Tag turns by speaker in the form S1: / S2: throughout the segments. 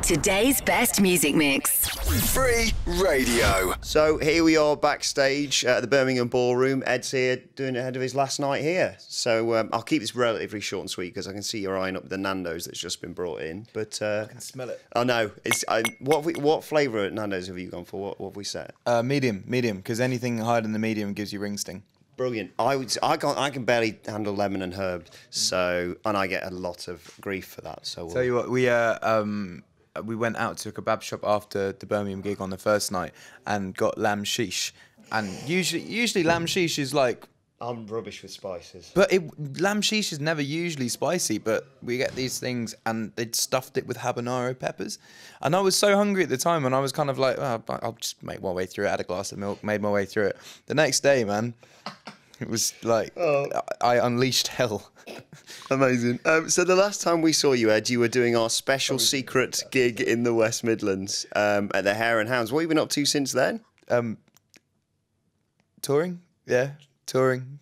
S1: Today's best music mix.
S2: Free radio.
S3: So here we are backstage at the Birmingham Ballroom. Ed's here doing it ahead of his last night here. So I'll keep this relatively short and sweet because I can see you're eyeing up the Nando's that's just been brought in. But I
S4: can smell it.
S3: Oh no! What flavour at Nando's have you gone for? What have we set?
S4: Medium, because anything higher than the medium gives you ring sting.
S3: Brilliant. I can barely handle lemon and herb, and I get a lot of grief for that. So
S4: Tell you what, we went out to a kebab shop after the Birmingham gig on the first night and got lamb sheesh. And usually lamb sheesh is like...
S3: I'm rubbish with spices.
S4: But lamb sheesh is never usually spicy, but we get these things and they'd stuffed it with habanero peppers. And I was so hungry at the time and I was kind of like, oh, I'll just make my way through it. I had a glass of milk, made my way through it. The next day, man, it was like, I unleashed hell.
S3: Amazing. So the last time we saw you, Ed, you were doing our special secret gig in the West Midlands at the Hare and Hounds. What have you been up to since then?
S4: Touring, yeah. Touring.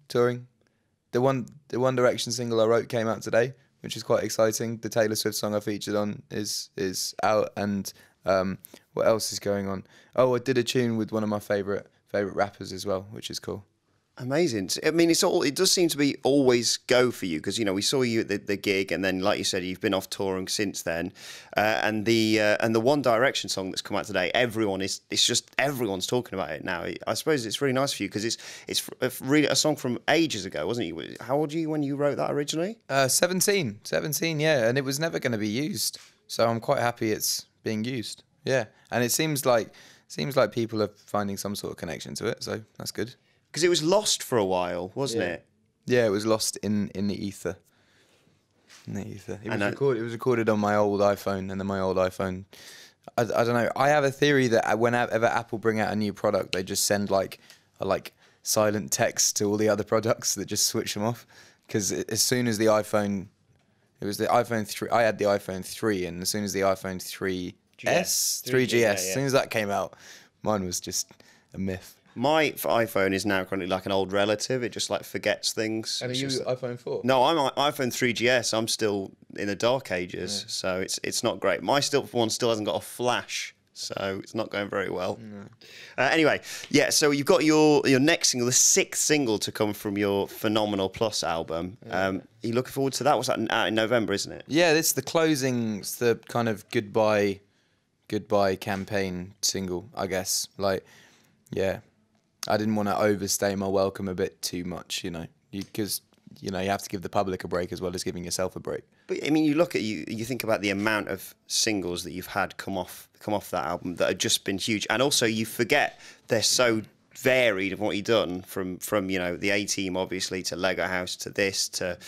S4: The One Direction single I wrote came out today, which is quite exciting. The Taylor Swift song I featured on is out, and what else is going on? Oh, I did a tune with one of my favourite rappers as well, which is cool.
S3: Amazing. I mean, it does seem to be always go for you because, you know, we saw you at the gig and then, like you said, you've been off touring since then. And the One Direction song that's come out today, everyone's talking about it now. I suppose it's really nice for you because it's really a song from ages ago, wasn't it? How old were you when you wrote that originally?
S4: 17, yeah, and it was never going to be used. So I'm quite happy it's being used. Yeah, and it seems like people are finding some sort of connection to it, so that's good.
S3: Because it was lost for a while, wasn't it?
S4: Yeah, it was lost in the ether. It was recorded on my old iPhone, and then my old iPhone... I don't know. I have a theory that whenever Apple bring out a new product, they just send a silent text to all the other products that just switch them off. Because as soon as the iPhone... It was the iPhone 3... I had the iPhone 3, and as soon as the iPhone 3GS, as soon as that came out, mine was just a myth.
S3: My iPhone is now currently like an old relative. It just like forgets things.
S4: And are you iPhone 4?
S3: No, I'm iPhone 3GS. I'm still in the dark ages, so it's not great. My one still hasn't got a flash, so it's not going very well. No. Anyway, yeah. So you've got your next single, the 6th single to come from your Phenomenal Plus album. Are you looking forward to that? What's that out in November, isn't it?
S4: Yeah, it's the closing. It's the kind of goodbye campaign single, I guess. Yeah. I didn't want to overstay my welcome a bit too much, because you have to give the public a break as well as giving yourself a break.
S3: But I mean, you think about the amount of singles that you've had come off that album that have just been huge, and also you forget they're so varied of what you've done from the A-Team obviously to Lego House to this to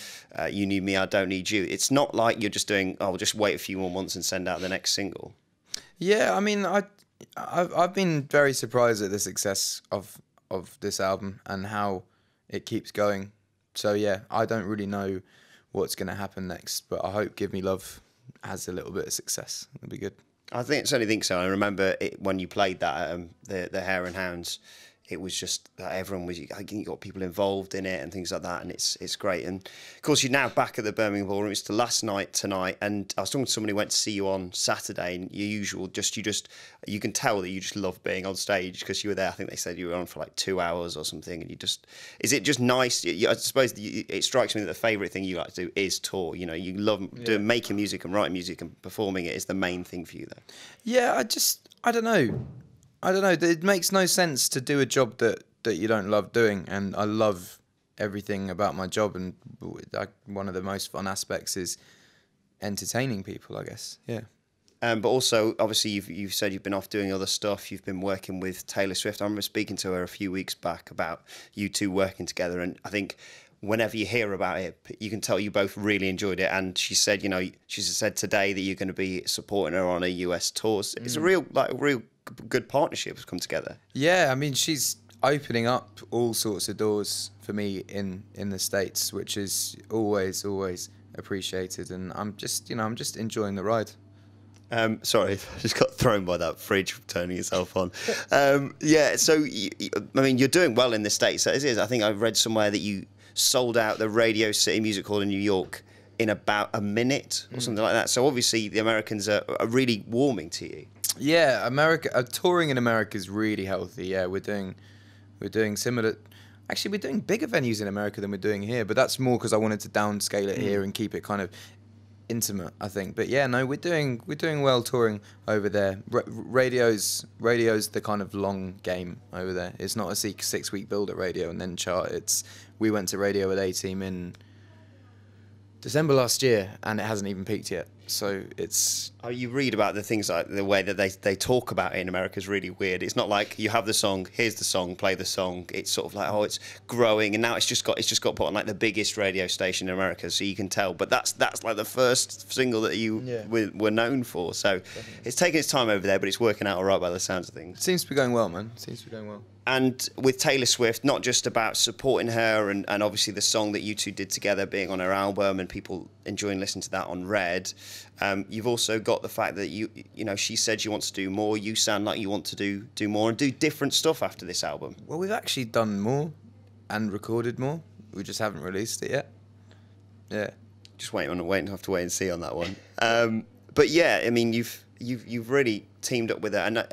S3: You Need Me, I Don't Need You. It's not like you're just doing just wait a few more months and send out the next single.
S4: Yeah, I mean, I've been very surprised at the success of this album and how it keeps going. So yeah, I don't really know what's going to happen next, but I hope Give Me Love has a little bit of success. It'll be good.
S3: I certainly think so. I remember when you played that at the Hare and Hounds. It was just that everyone was. I think you got people involved in it and things like that, and it's great. And of course, you're now back at the Birmingham Ballroom. It's the last night tonight, and I was talking to somebody who went to see you on Saturday, and you can tell that you just love being on stage because you were there. I think they said you were on for like 2 hours or something, and is it just nice? I suppose it strikes me that the favourite thing you like to do is tour. You love making music and writing music and performing it is the main thing for you, though.
S4: Yeah, I don't know. It makes no sense to do a job that you don't love doing, and I love everything about my job, and one of the most fun aspects is entertaining people, I guess. Yeah.
S3: But also, obviously, you've said you've been off doing other stuff. You've been working with Taylor Swift. I remember speaking to her a few weeks back about you two working together, and I think whenever you hear about it, you can tell you both really enjoyed it. And she said, she said today that you're going to be supporting her on a US tour. It's a real good partnership has come together.
S4: Yeah, I mean, she's opening up all sorts of doors for me in the States, which is always appreciated, and I'm just enjoying the ride.
S3: Sorry, I just got thrown by that fridge turning itself on. Yeah, so I mean, you're doing well in the States. As is, I think I read somewhere that you sold out the Radio City Music Hall in New York in about a minute or something like that. So obviously the Americans are really warming to you.
S4: Yeah, touring in America is really healthy. Yeah, we're doing similar. Actually, we're doing bigger venues in America than we're doing here, but that's more because I wanted to downscale it here and keep it kind of intimate, I think. But yeah, no, we're doing well touring over there. Radio's the kind of long game over there. It's not a 6-week build at radio and then chart. We went to radio with A-Team in December last year, and it hasn't even peaked yet. So it's...
S3: Oh, you read about the things like the way that they talk about it in America is really weird. It's not like you have the song, here's the song, play the song. It's sort of like, oh, it's growing, and now it's just got put on like the biggest radio station in America, so you can tell. But that's like the first single that you were known for. So definitely. It's taking its time over there, but it's working out all right by the sounds of things.
S4: It seems to be going well, man. It seems to be going well.
S3: And with Taylor Swift, not just about supporting her and obviously the song that you two did together being on her album and people enjoying listening to that on Red, you've also got the fact that you know, she said she wants to do more. You sound like you want to do more and do different stuff after this album.
S4: Well, we've actually done more and recorded more. We just haven't released it yet. Yeah.
S3: Just have to wait and see on that one. But yeah, I mean, you've really teamed up with her. And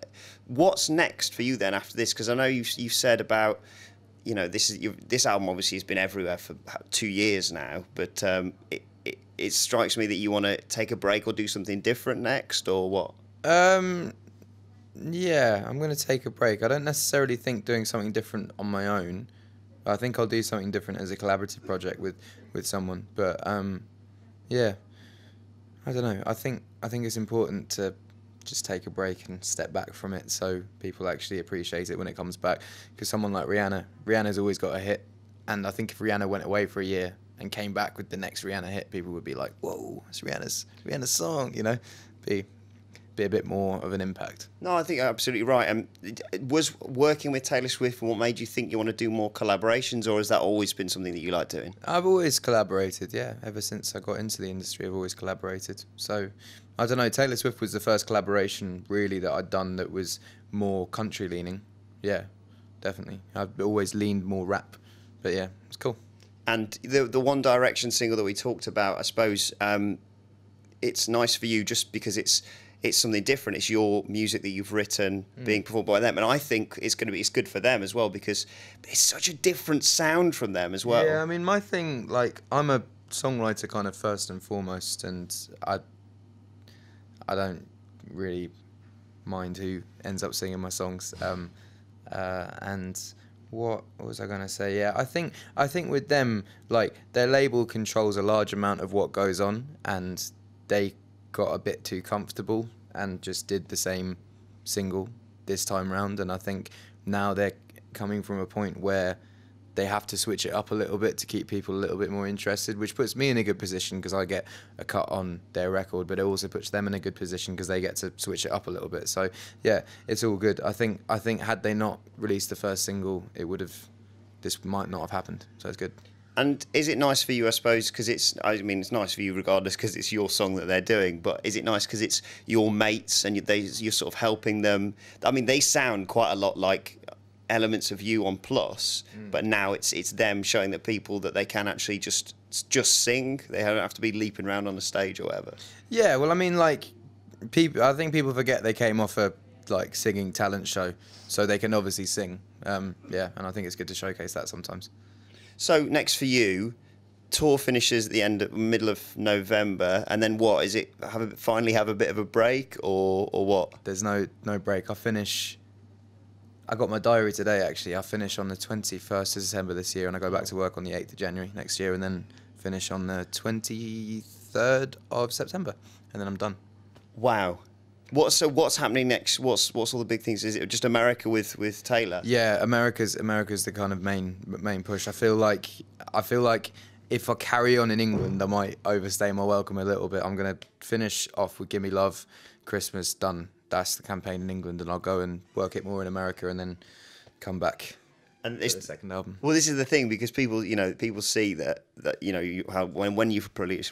S3: what's next for you then after this? Because I know you said about, you know, this album obviously has been everywhere for 2 years now, but it strikes me that you want to take a break or do something different next, or what?
S4: Yeah, I'm going to take a break. I don't necessarily think doing something different on my own. I think I'll do something different as a collaborative project with someone. But yeah, I don't know. I think it's important to just take a break and step back from it so people actually appreciate it when it comes back. Because someone like Rihanna's always got a hit, and I think if Rihanna went away for a year and came back with the next Rihanna hit, people would be like, "Whoa, it's Rihanna's song," you know, be a bit more of an impact.
S3: No, I think you're absolutely right. Was working with Taylor Swift what made you think you want to do more collaborations, or has that always been something that you like doing?
S4: I've always collaborated, yeah. Ever since I got into the industry, I've always collaborated. So, I don't know, Taylor Swift was the first collaboration, really, that I'd done that was more country-leaning. Yeah, definitely. I've always leaned more rap. But yeah, it's cool.
S3: And the One Direction single that we talked about, I suppose, it's nice for you just because it's something different. It's your music that you've written being performed by them, and I think it's good for them as well because it's such a different sound from them as well.
S4: Yeah, I mean, my thing, like, I'm a songwriter kind of first and foremost, and I don't really mind who ends up singing my songs. And what was I going to say? Yeah, I think with them, like, their label controls a large amount of what goes on, and they got a bit too comfortable and just did the same single this time round. And I think now they're coming from a point where they have to switch it up a little bit to keep people a little bit more interested, which puts me in a good position because I get a cut on their record, but it also puts them in a good position because they get to switch it up a little bit. So yeah, it's all good. I think had they not released the first single, this might not have happened. So it's good.
S3: And is it nice for you, I suppose, because it's nice for you regardless because it's your song that they're doing, but is it nice because it's your mates and you're sort of helping them? I mean, they sound quite a lot like elements of you on Plus, but now it's them showing the people that they can actually just sing. They don't have to be leaping around on a stage or whatever.
S4: Yeah, well, I mean, like, I think people forget they came off a, like, singing talent show, so they can obviously sing. Yeah, and I think it's good to showcase that sometimes.
S3: So next for you, tour finishes at the middle of November, and then what is it? Finally have a bit of a break, or what?
S4: There's no break. I got my diary today actually. I finish on the 21st of December this year, and I go back to work on the 8th of January next year, and then finish on the 23rd of September, and then I'm done.
S3: Wow. What's happening next? What's all the big things? Is it just America with Taylor?
S4: Yeah, America's the kind of main push. I feel like if I carry on in England, I might overstay my welcome a little bit. I'm gonna finish off with "Gimme Love," Christmas, done. That's the campaign in England, and I'll go and work it more in America, and then come back. And it's the second album.
S3: Well, this is the thing because people see that when you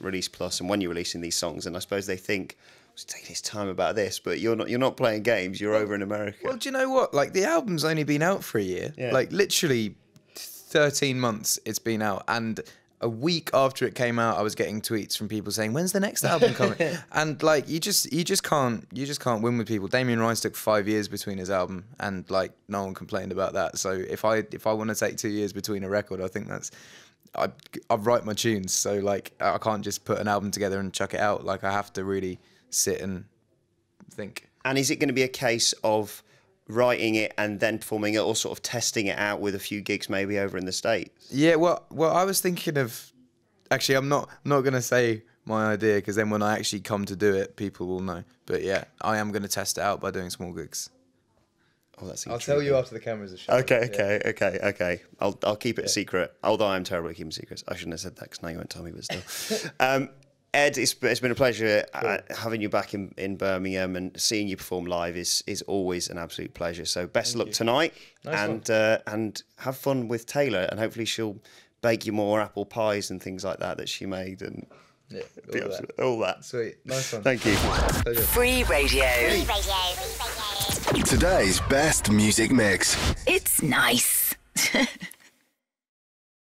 S3: release Plus and when you're releasing these songs, and I suppose they think, it's taking his time about this, but you're not playing games. You're over in America.
S4: Well, do you know what? Like, the album's only been out for a year.
S3: Yeah.
S4: Like, literally 13 months it's been out, and a week after it came out, I was getting tweets from people saying, "When's the next album coming?" And like, you just can't win with people. Damien Rice took 5 years between his album, and like, no one complained about that. So if I want to take 2 years between a record, I think that's I write my tunes, so like, I can't just put an album together and chuck it out. Like, I have to really sit and think.
S3: And is it going to be a case of writing it and then performing it, or sort of testing it out with a few gigs maybe over in the States?
S4: Yeah, well, I was thinking of, actually, I'm not going to say my idea, because then when I actually come to do it, people will know. But yeah, I am going to test it out by doing small gigs.
S3: Oh, that's
S4: I'll tell you after the cameras are shut.
S3: Okay. I'll keep it a secret, although I'm terrible at keeping secrets. I shouldn't have said that, because now you won't tell me, but still. Ed, it's been a pleasure having you back in Birmingham, and seeing you perform live is always an absolute pleasure. So best of luck tonight, and have fun with Taylor, and hopefully she'll bake you more apple pies and things like that she made, and all that.
S4: Sweet, nice one.
S3: Thank you.
S4: Pleasure.
S1: Free radio.
S2: Today's best music mix.
S1: It's nice.